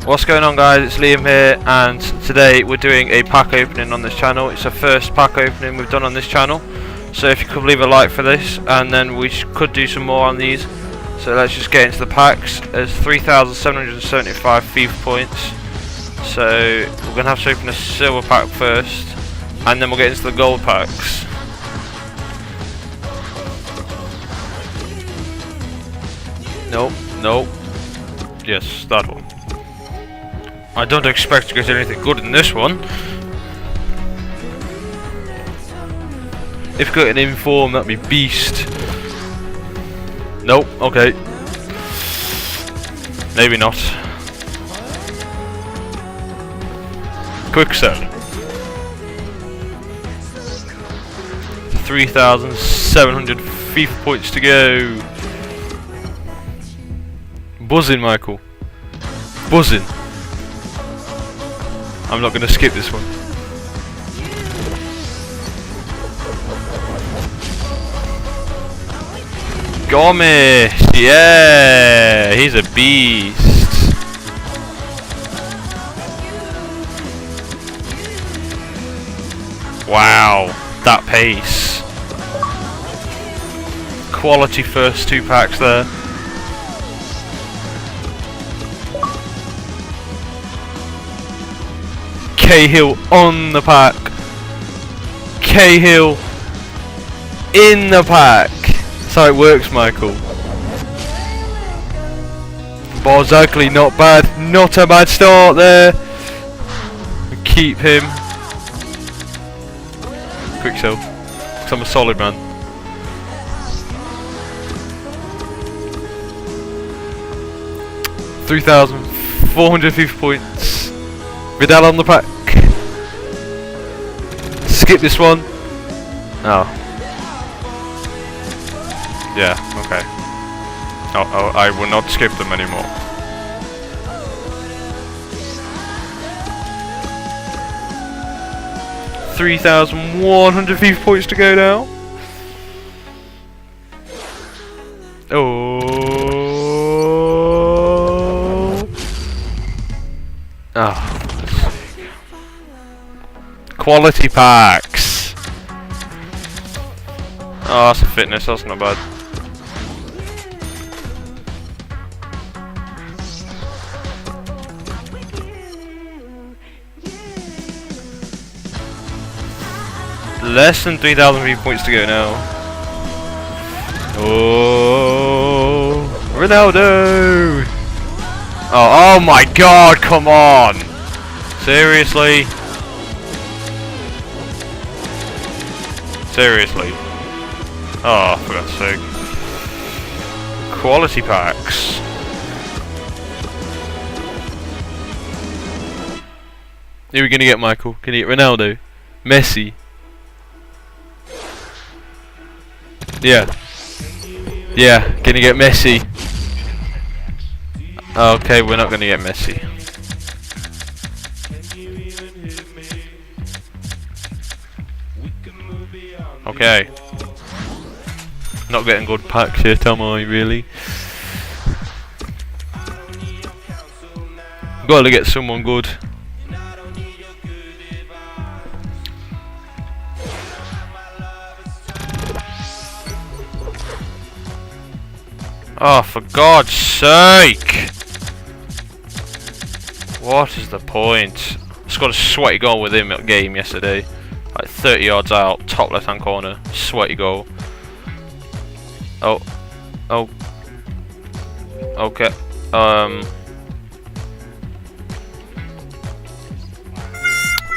What's going on, guys? It's Liam here, and today we're doing a pack opening on this channel. It's the first pack opening we've done on this channel, so if you could leave a like for this, and then we could do some more on these. So let's just get into the packs. There's 3,775 FIFA points, so we're going to have to open a silver pack first, and then we'll get into the gold packs. Nope, nope. Yes, that one. I don't expect to get anything good in this one. If got an inform, that'd be beast. Nope, okay. Maybe not. Quick sell. 3,700 FIFA points to go. Buzzing, Michael. Buzzing. I'm not going to skip this one. Gomes! Yeah! He's a beast. Wow, that pace. Quality first two packs there. Cahill on the pack. Cahill in the pack. That's how it works, Michael. Borzagli, not bad. Not a bad start there. Keep him. Quick sell. Because I'm a solid man. $3,450 points. Vidal on the pack. Skip this one. Oh. Yeah, okay. Oh, I will not skip them anymore. $3,150 points to go now. Oh. Oh. Quality packs. Oh, that's a fitness, that's not bad. Less than 3,000 points to go now. Oh, Ronaldo! Oh my God! Come on! Seriously? Seriously. Oh, for God's sake. Quality packs. Who are we gonna get, Michael? Can you get Ronaldo? Messi? Yeah. Yeah, can you get Messi? Okay, we're not gonna get Messi. Okay. Not getting good packs here, am I, really? Gotta get someone good. Oh, for God's sake! What is the point? I scored a sweaty goal with him at game yesterday. Like 30 yards out, top left hand corner, sweaty goal. Oh. Oh. Okay.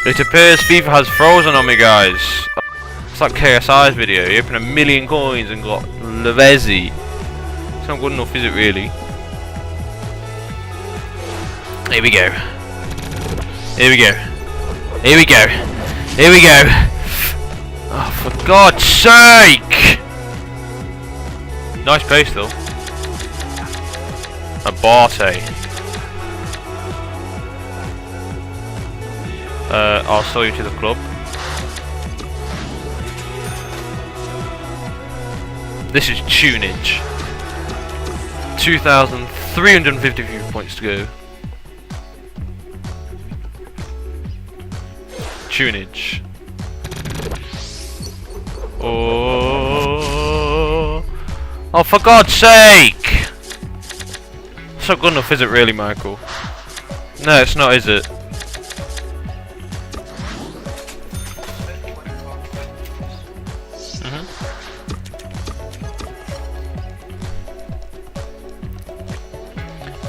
It appears FIFA has frozen on me, guys. It's like KSI's video. You open 1,000,000 coins and got Lavezzi. It's not good enough, is it, really? Here we go. Here we go. Here we go. Here we go. Oh, for God's sake! Nice pace, though. Abate. I'll sell you to the club. This is tunage. 2,350 points to go. tunage. Oh, oh, for God's sake! It's not good enough, is it really, Michael? No, it's not, is it?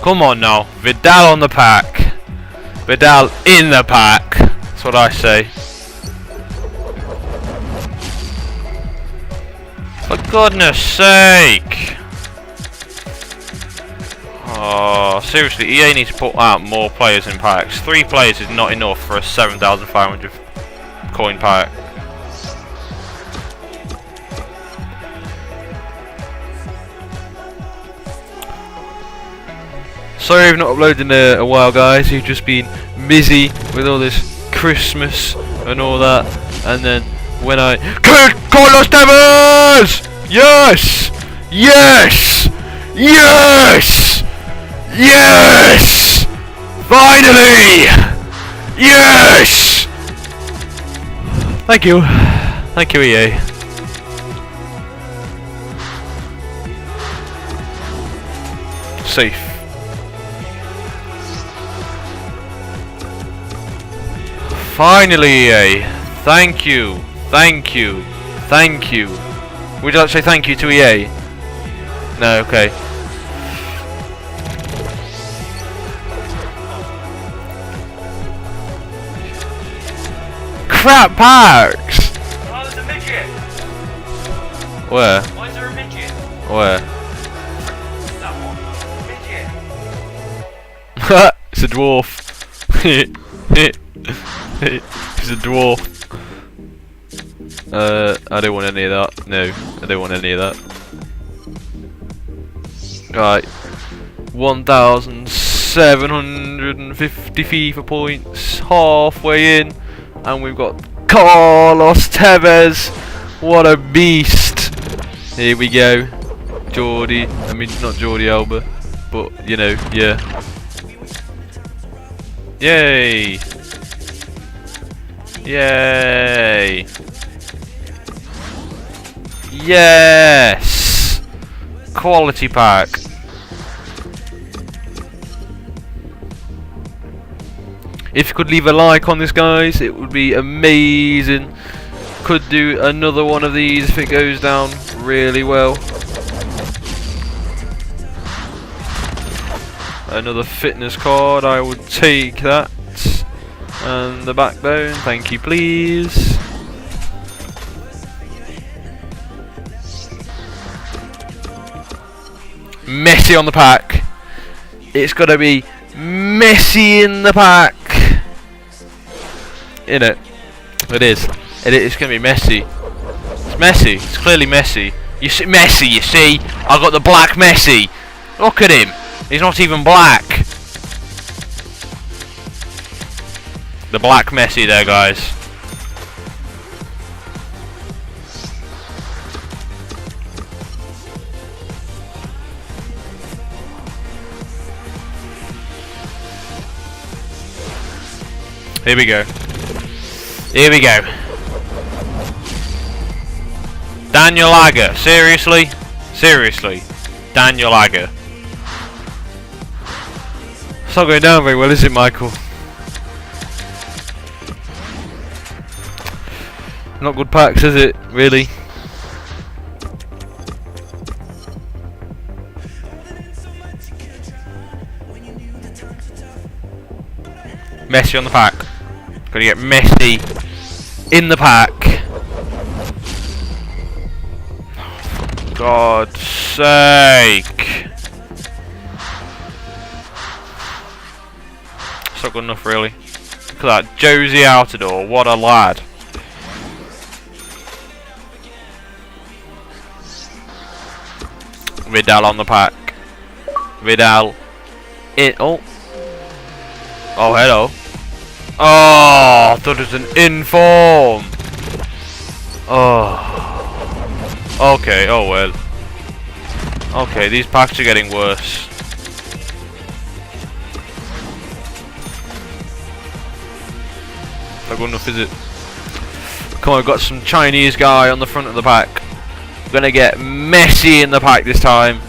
Come on now, Vidal on the pack. Vidal in the pack. That's what I say. For goodness sake! Oh, seriously, EA needs to put out more players in packs. 3 players is not enough for a 7,500 coin pack. Sorry I've not uploaded in a while, guys. You've just been busy with all this Christmas and all that. And then when I... Carlos Tevez! Yes! Yes! Yes! Yes! Finally! Yes! Thank you. Thank you, EA. Safe. Finally, EA. Thank you. Thank you. Thank you. Would you like to say thank you to EA? No, okay. Crap packs! Oh, there's a midget! Where? Why is there a midget? Where? That one. Midget! It's a dwarf. He's a dwarf. I don't want any of that. No, I don't want any of that. Right. 1,750 FIFA points. Halfway in. And we've got Carlos Tevez. What a beast. Here we go. Jordi. I mean, not Jordi Alba. But, you know, yeah. Yay. Yay! Yes! Quality pack. If you could leave a like on this, guys, it would be amazing. Could do another one of these if it goes down really well. Another fitness card, I would take that. And the backbone, thank you please. Messi on the pack. It's got to be Messi in the pack. Innit? It is. It's going to be Messi. It's Messi. It's clearly Messi. You see, Messi, you see? I got the black Messi. Look at him. He's not even black. The black Messi there, guys. Here we go. Here we go. Daniel Agger. Seriously? Seriously. Daniel Agger. It's not going down very well, is it, Michael? Not good packs, is it? Really? Messi on the pack. Gotta get Messi in the pack. For God's sake. It's not good enough, really. Look at that. Josie Altidore. What a lad. Vidal on the pack. Vidal. Oh. Oh, hello. Oh, that is an inform. Oh. Okay, oh well. Okay, these packs are getting worse. Not good enough, is it? Come on, we've got some Chinese guy on the front of the pack. We're gonna get Messi in the pack this time.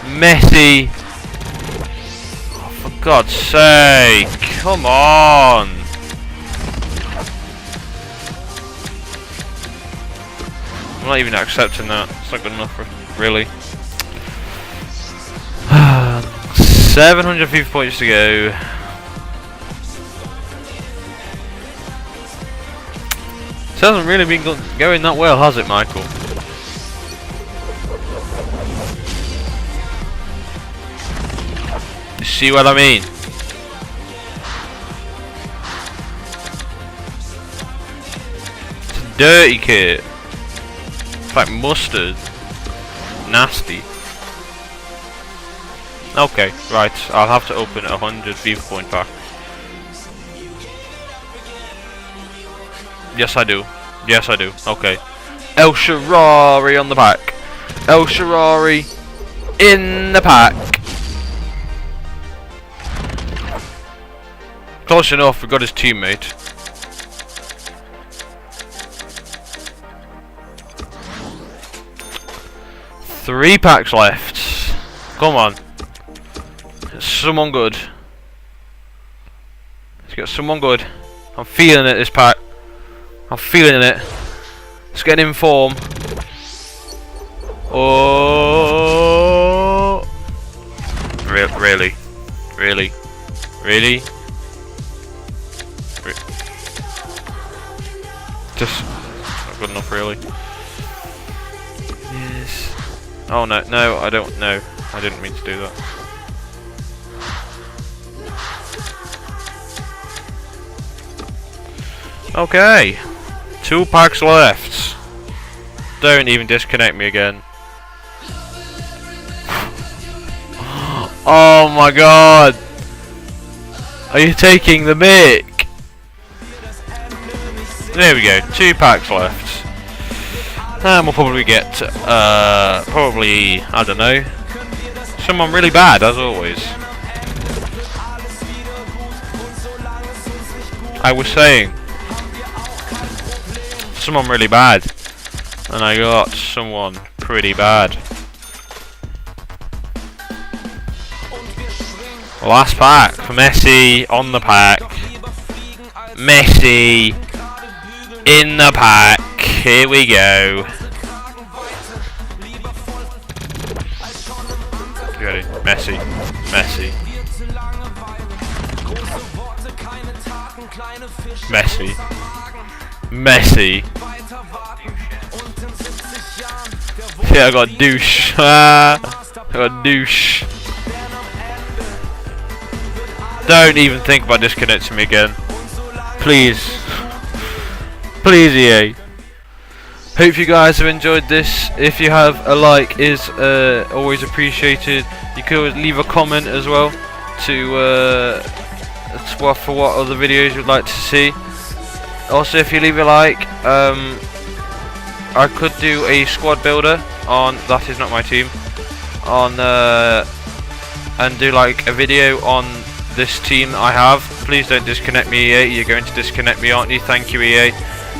Messi. Oh, for God's sake. Come on. I'm not even accepting that. It's not good enough, really. 700 FIFA points to go. This hasn't really been going that well, has it, Michael? You see what I mean? It's a dirty kit. It's like mustard. Nasty. Okay, right. I'll have to open a 100 FIFA point pack. Yes, I do. Yes, I do. Okay. El Shaarawy on the pack. El Shaarawy in the pack. Close enough. We got his teammate. Three packs left. Come on. Someone good. Let's get someone good. I'm feeling it. This pack. I'm feeling it. Let's get in form. Oh, really? Just not good enough, really. Yes. Oh no, I don't know. I didn't mean to do that. Okay. 2 packs left. Don't even disconnect me again. Oh my god. Are you taking the mic? There we go. 2 packs left. And we'll probably get, probably, I don't know, someone really bad, as always. I was saying, someone really bad, and I got someone pretty bad. Last pack for Messi on the pack. Messi in the pack. Here we go. You ready? Messi. Messi. Messi. Messi. Yeah, I got douche. I got douche. Don't even think about disconnecting me again. Please. Please, EA. Hope you guys have enjoyed this. If you have, a like is always appreciated. You could always leave a comment as well to for what other videos you'd like to see. Also, if you leave a like, I could do a squad builder on That Is Not My Team on and do like a video on this team I have. Please don't disconnect me, EA. You're going to disconnect me, aren't you? Thank you, EA.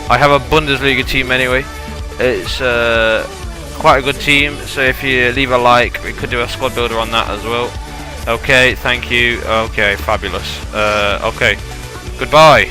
I have a Bundesliga team anyway. It's quite a good team, so if you leave a like, we could do a squad builder on that as well. Okay, thank you. Okay, fabulous. Okay, goodbye.